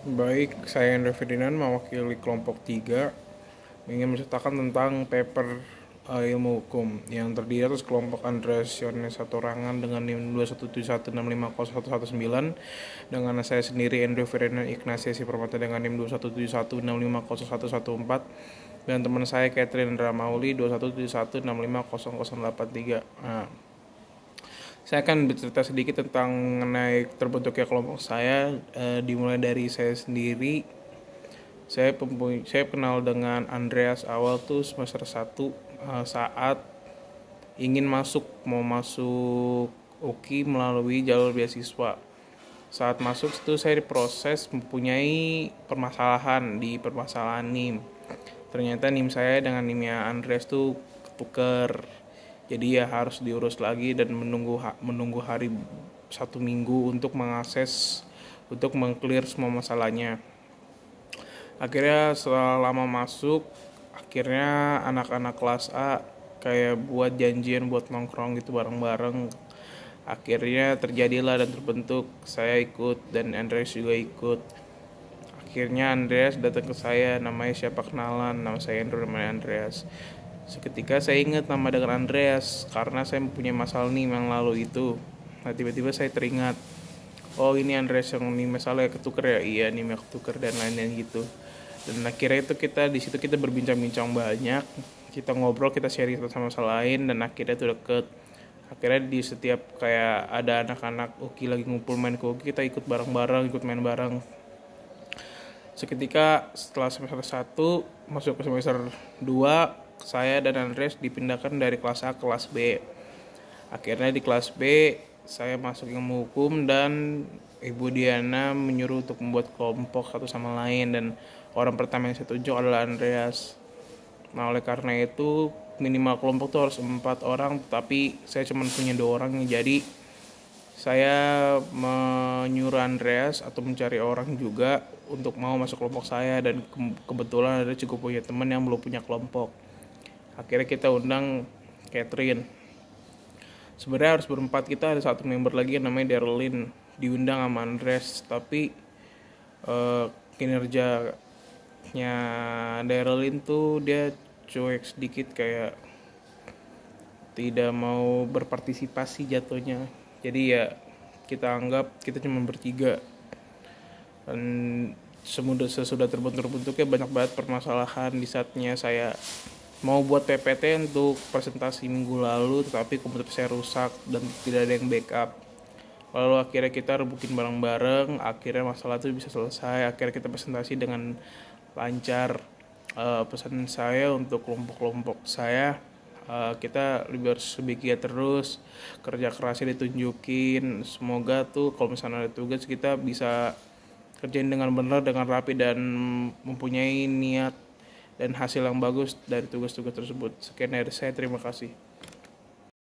Baik, saya Hendra Ferdinand mewakili kelompok 3 ingin menceritakan tentang paper ilmu hukum yang terdiri atas kelompok Andreas Yones Hatorangan dengan NIM 217165019 dengan saya sendiri Hendra Ferdinand Ignatius Permata dengan NIM 21716501114 dan teman saya Catherine Ramauli 21716500083. Saya akan bercerita sedikit tentang mengenai terbentuknya kelompok saya. Dimulai dari saya sendiri. Saya kenal dengan Andreas awal tuh semester 1 saat ingin mau masuk UKI melalui jalur beasiswa. Saat masuk itu saya diproses mempunyai permasalahan NIM. Ternyata NIM saya dengan NIMnya Andreas tuh ketuker. Jadi ya harus diurus lagi dan menunggu hari 1 minggu untuk mengakses untuk mengclear semua masalahnya. Akhirnya selama masuk, akhirnya anak-anak kelas A kayak buat janjian buat nongkrong gitu bareng-bareng. Akhirnya terjadilah dan terbentuk, saya ikut dan Andreas juga ikut. Akhirnya Andreas datang ke saya, namanya siapa kenalan, nama saya Andrew, namanya Andreas. Seketika saya ingat nama dengan Andreas karena saya mempunyai masalah nih yang lalu itu. Nah tiba-tiba saya teringat, oh ini Andreas yang nih masalah ketuker ya, iya nih ketuker dan lain-lain gitu. Dan akhirnya itu di situ kita berbincang-bincang banyak, kita ngobrol, kita sharing satu sama lain dan akhirnya itu deket. Akhirnya di setiap kayak ada anak-anak UKI lagi ngumpul main ke UKI, kita ikut bareng-bareng, ikut main bareng. Seketika setelah semester 1 masuk ke semester 2, saya dan Andres dipindahkan dari kelas A ke kelas B. Akhirnya di kelas B saya masuk ilmu hukum dan Ibu Diana menyuruh untuk membuat kelompok satu sama lain dan orang pertama yang saya tunjuk adalah Andreas. Nah oleh karena itu minimal kelompok tuh harus 4 orang, tapi saya cuma punya 2 orang, jadi saya menyuruh Andreas atau mencari orang juga untuk mau masuk kelompok saya dan kebetulan ada cukup punya teman yang belum punya kelompok. Akhirnya kita undang Catherine. Sebenarnya harus berempat, kita ada satu member lagi yang namanya Darlene diundang sama Andreas, tapi kinerjanya Darlene tuh dia cuek sedikit, kayak tidak mau berpartisipasi jatuhnya. Jadi ya kita anggap kita cuma bertiga. Dan sesudah terbentuknya banyak banget permasalahan di saatnya saya mau buat PPT untuk presentasi minggu lalu, tetapi komputer saya rusak dan tidak ada yang backup. Lalu akhirnya kita rebukin bareng-bareng, akhirnya masalah itu bisa selesai, akhirnya kita presentasi dengan lancar. Pesan saya untuk kelompok-kelompok saya, kita lebih harus lebih giat terus, kerja kerasnya ditunjukin. Semoga tuh kalau misalnya ada tugas kita bisa kerjain dengan benar, dengan rapi dan mempunyai niat dan hasil yang bagus dari tugas-tugas tersebut. Sekian dari saya, terima kasih.